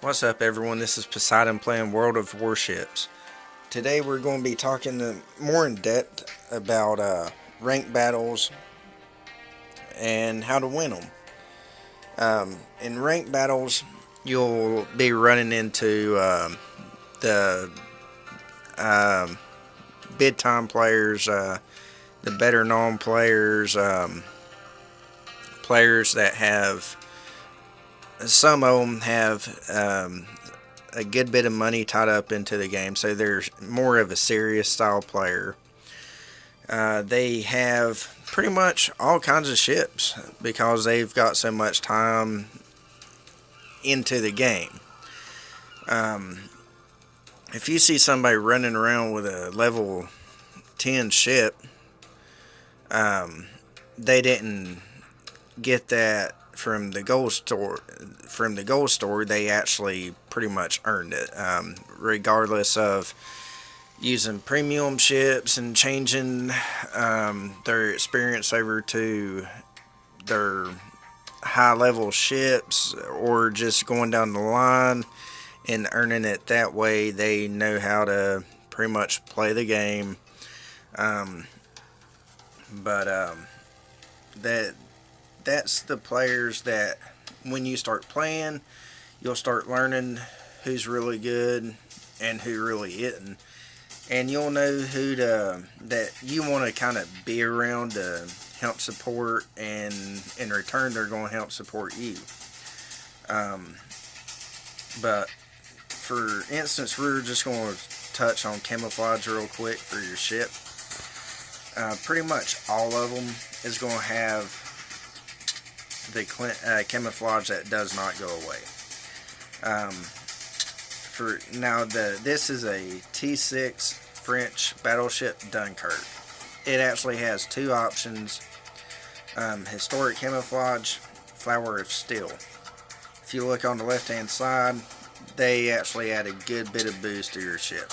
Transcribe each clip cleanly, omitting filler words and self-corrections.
What's up, everyone? This is Poseidon playing World of Warships. Today we're going to be talking more in depth about ranked battles and how to win them. In ranked battles, you'll be running into the um, bid time players, the better known players, players that have some of them have a good bit of money tied up into the game, so there's more of a serious style player. They have pretty much all kinds of ships because they've got so much time into the game. Um, if you see somebody running around with a level 10 ship, um, they didn't get that from the gold store. From the gold store, they actually pretty much earned it, regardless of using premium ships and changing their experience over to their high level ships, or just going down the line and earning it that way. They know how to pretty much play the game. Um, but that that's the players that when you start playing, you'll start learning who's really good and who really isn't, and you'll know who to that you want to kind of be around to help support, and in return they're going to help support you. Um, but for instance, we're just going to touch on camouflage real quick for your ship. Pretty much all of them is going to have the camouflage that does not go away. For now, this is a T6 French battleship Dunkirk. It actually has two options: historic camouflage, flower of steel. If you look on the left-hand side, they actually add a good bit of boost to your ship.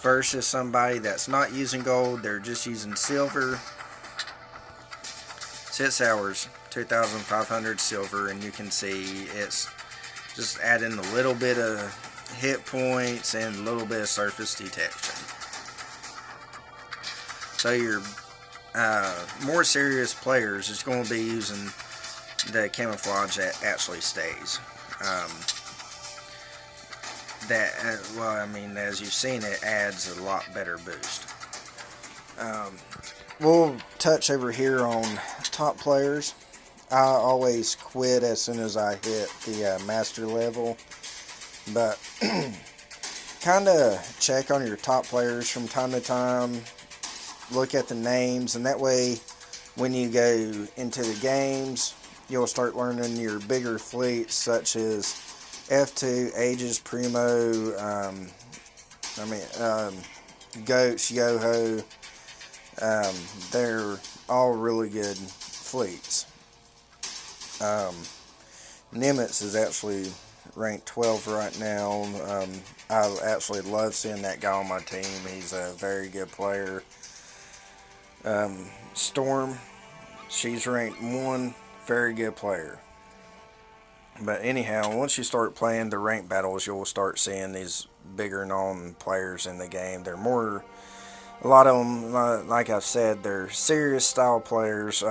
Versus somebody that's not using gold, they're just using silver. 6 hours, 2,500 silver, and you can see it's just adding a little bit of hit points and a little bit of surface detection. So your more serious players is going to be using the camouflage that actually stays. As you've seen, it adds a lot better boost. We'll touch over here on top players. I always quit as soon as I hit the master level, but kind of check on your top players from time to time. Look at the names, and that way, when you go into the games, you'll start learning your bigger fleets, such as F2, Aegis, Primo, Goats, Yoho. They're all really good fleets. Nimitz is actually ranked 12 right now. I actually love seeing that guy on my team. He's a very good player. Storm, she's ranked 1, very good player. But anyhow, once you start playing the ranked battles, you'll start seeing these bigger known players in the game. They're more, a lot of them, like I've said, they're serious style players.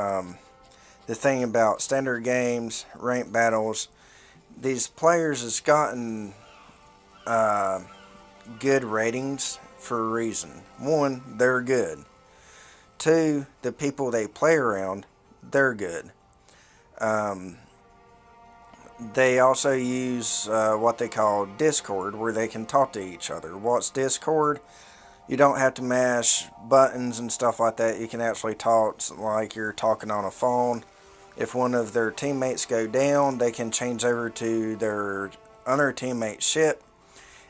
The thing about standard games, ranked battles, these players has gotten good ratings for a reason. One, they're good. Two, the people they play around, they're good. They also use what they call Discord, where they can talk to each other. What's Discord? You don't have to mash buttons and stuff like that. You can actually talk like you're talking on a phone. If one of their teammates go down, they can change over to their other teammate's ship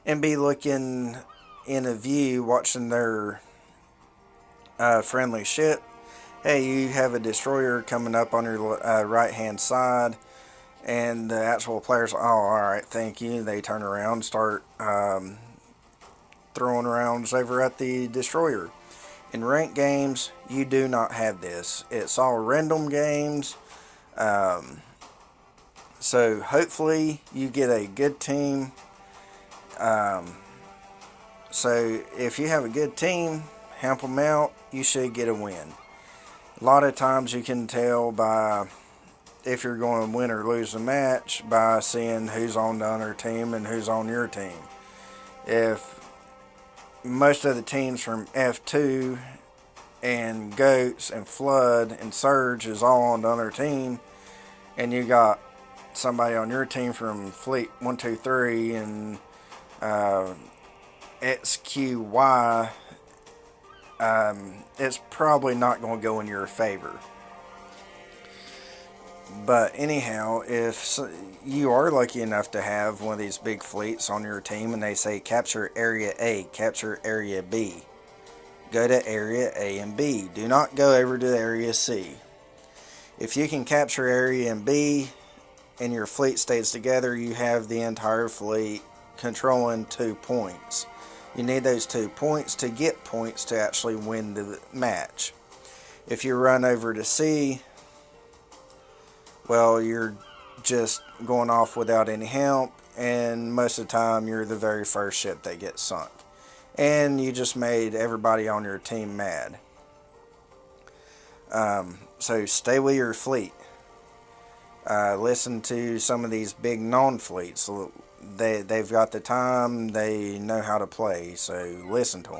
and be looking in a view, watching their friendly ship. Hey, you have a destroyer coming up on your right hand side, and the actual players, oh, alright, thank you. They turn around and start throwing rounds over at the destroyer. In ranked games, you do not have this. It's all random games. So hopefully you get a good team. Um, so if you have a good team, help them out, you should get a win. A lot of times you can tell by if you're going to win or lose a match by seeing who's on the other team and who's on your team. If most of the teams from F2 and Goats and Flood and Surge is all on the other team, and you got somebody on your team from Fleet 123 and XQY, it's probably not going to go in your favor. But anyhow, if you are lucky enough to have one of these big fleets on your team and they say capture area A, capture area B, go to area A and B. Do not go over to area C. If you can capture area B and your fleet stays together, you have the entire fleet controlling 2 points. You need those 2 points to get points to actually win the match. If you run over to C, well, you're just going off without any help, and most of the time you're the very first ship that gets sunk. And you just made everybody on your team mad. So stay with your fleet. Listen to some of these big non-fleets. They've got the time, they know how to play, so listen to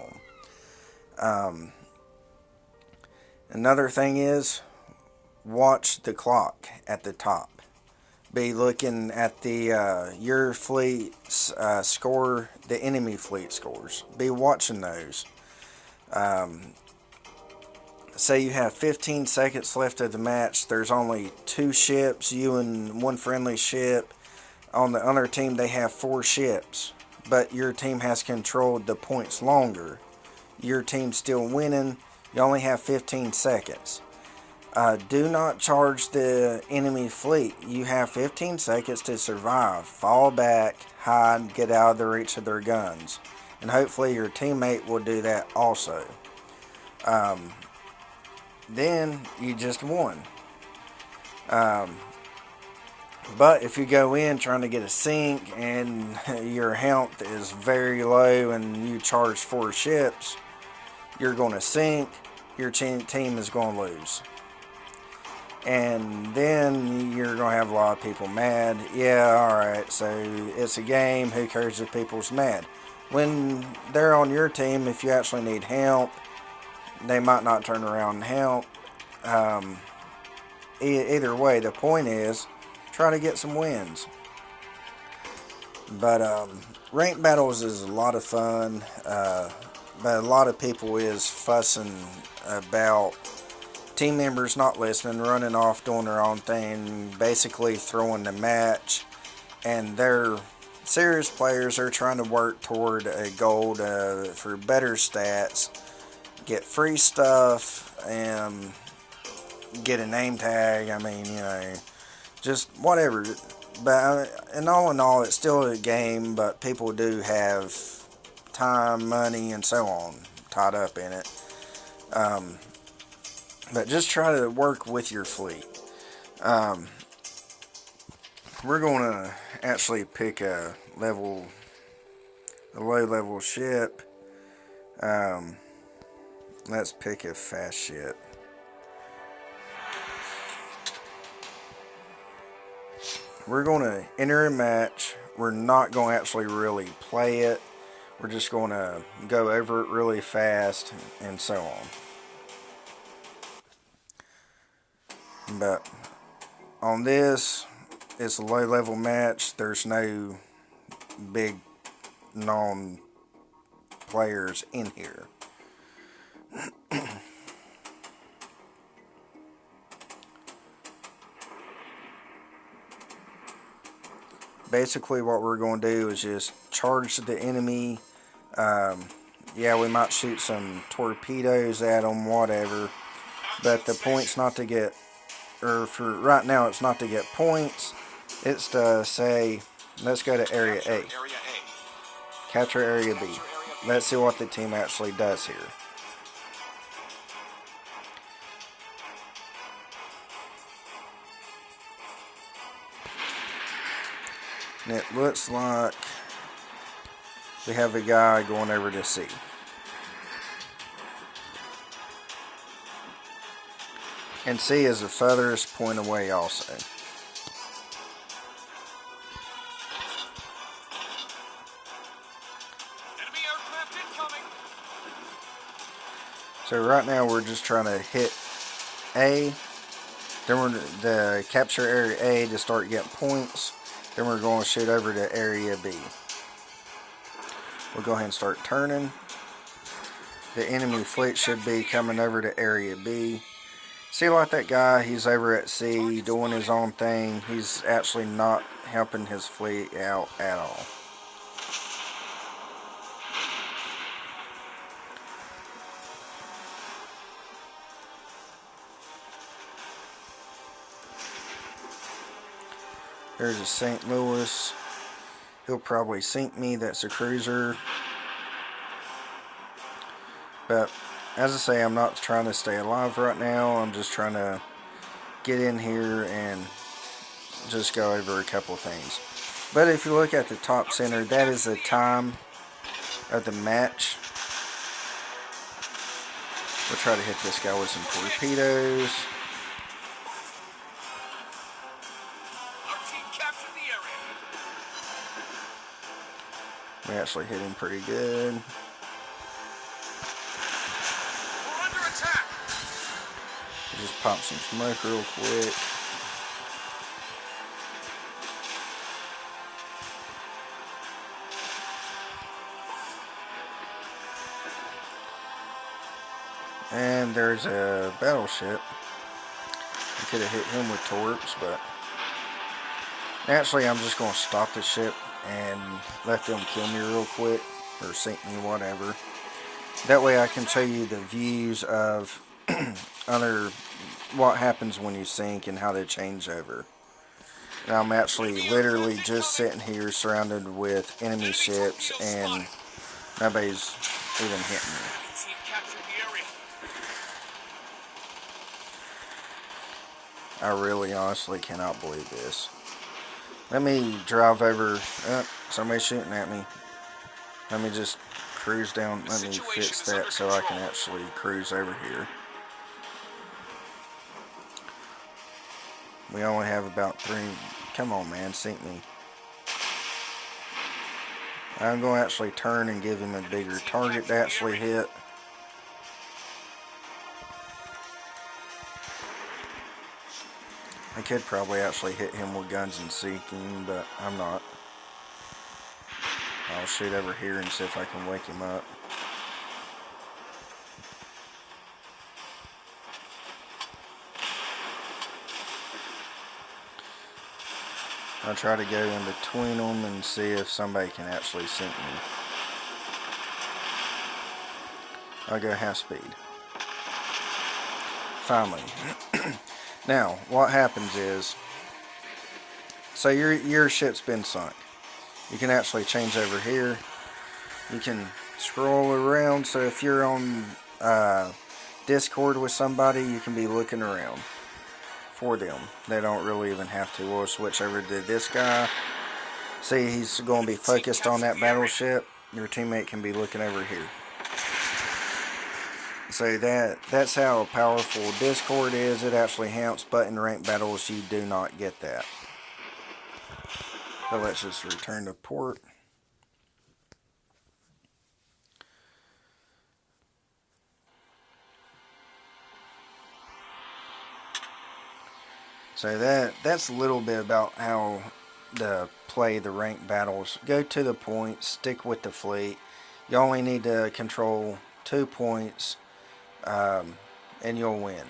them. Another thing is, watch the clock at the top. Be looking at the your fleet's score, the enemy fleet scores. Be watching those. Say you have 15 seconds left of the match. There's only 2 ships, you and 1 friendly ship. On the other team, they have 4 ships, but your team has controlled the points longer. Your team's still winning. You only have 15 seconds. Do not charge the enemy fleet. You have 15 seconds to survive. Fall back, hide, get out of the reach of their guns. And hopefully your teammate will do that also. Then you just won. But if you go in trying to get a sink and your health is very low and you charge 4 ships, you're going to sink. Your team is going to lose. And then you're going to have a lot of people mad. Yeah, alright, so it's a game. Who cares if people's mad? When they're on your team, if you actually need help, they might not turn around and help. Either way, the point is, try to get some wins. But ranked battles is a lot of fun. But a lot of people is fussing about team members not listening, running off, doing their own thing, basically throwing the match. And they're serious players. They're trying to work toward a goal for better stats, get free stuff, and get a name tag. I mean, just whatever. But in all, it's still a game, but people do have time, money, and so on tied up in it. But just try to work with your fleet. We're going to actually pick a low level ship. Let's pick a fast ship. We're going to enter a match. We're not going to actually really play it. We're just going to go over it really fast and so on. But on this, it's a low level match. There's no big known players in here. Basically what we're going to do is just charge the enemy. Yeah, we might shoot some torpedoes at them, whatever. But the point's not to get, or for right now it's not to get points. It's to say, let's go to area A. Capture area B. Let's see what the team actually does here. And it looks like we have a guy going over to C. And C is the furthest point away also. Enemy aircraft incoming. So right now we're just trying to hit A. Then we're to capture area A to start getting points. Then we're going to shoot over to area B. We'll go ahead and start turning. The enemy fleet should be coming over to area B. See, like that guy, he's over at C doing his own thing. He's actually not helping his fleet out at all. There's a St. Louis. He'll probably sink me. That's a cruiser. But as I say, I'm not trying to stay alive right now. I'm just trying to get in here and just go over a couple of things. But if you look at the top center, that is the time of the match. We'll try to hit this guy with some torpedoes. Our team captured the area. We actually hit him pretty good. We're under attack. Just pop some smoke real quick. And there's a battleship. I could have hit him with torps, but actually I'm just going to stop the ship and let them kill me real quick, or sink me, whatever. That way I can show you the views of what happens when you sink and how they change over. And I'm actually literally just sitting here surrounded with enemy ships and nobody's even hitting me. Team captured the area. I really honestly cannot believe this. Let me drive over. Somebody's shooting at me. Let me just cruise down. Let me fix that so I can actually cruise over here. We only have about 3. Come on, man, sink me. I'm going to actually turn and give him a bigger target to actually hit. I could probably actually hit him with guns and sink him, but I'm not. I'll shoot over here and see if I can wake him up. I'll try to go in between them and see if somebody can actually sink me. I'll go half speed. Finally. Now, what happens is, so your ship's been sunk. You can actually change over here. You can scroll around, so if you're on Discord with somebody, you can be looking around for them. They don't really even have to. We'll switch over to this guy. See, he's going to be focused on that battleship. Your teammate can be looking over here. So that's how powerful Discord is. It actually helps, but in ranked battles you do not get that. So let's just return to port. So that's a little bit about how to play the ranked battles. Go to the point, stick with the fleet. You only need to control 2 points, and you'll win.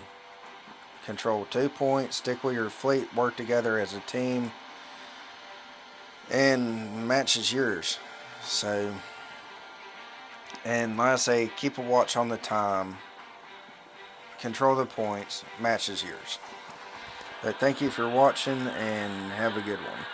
Control 2 points, stick with your fleet, work together as a team, and match is yours. So, and like I say, keep a watch on the time, control the points, match is yours. But thank you for watching and have a good one.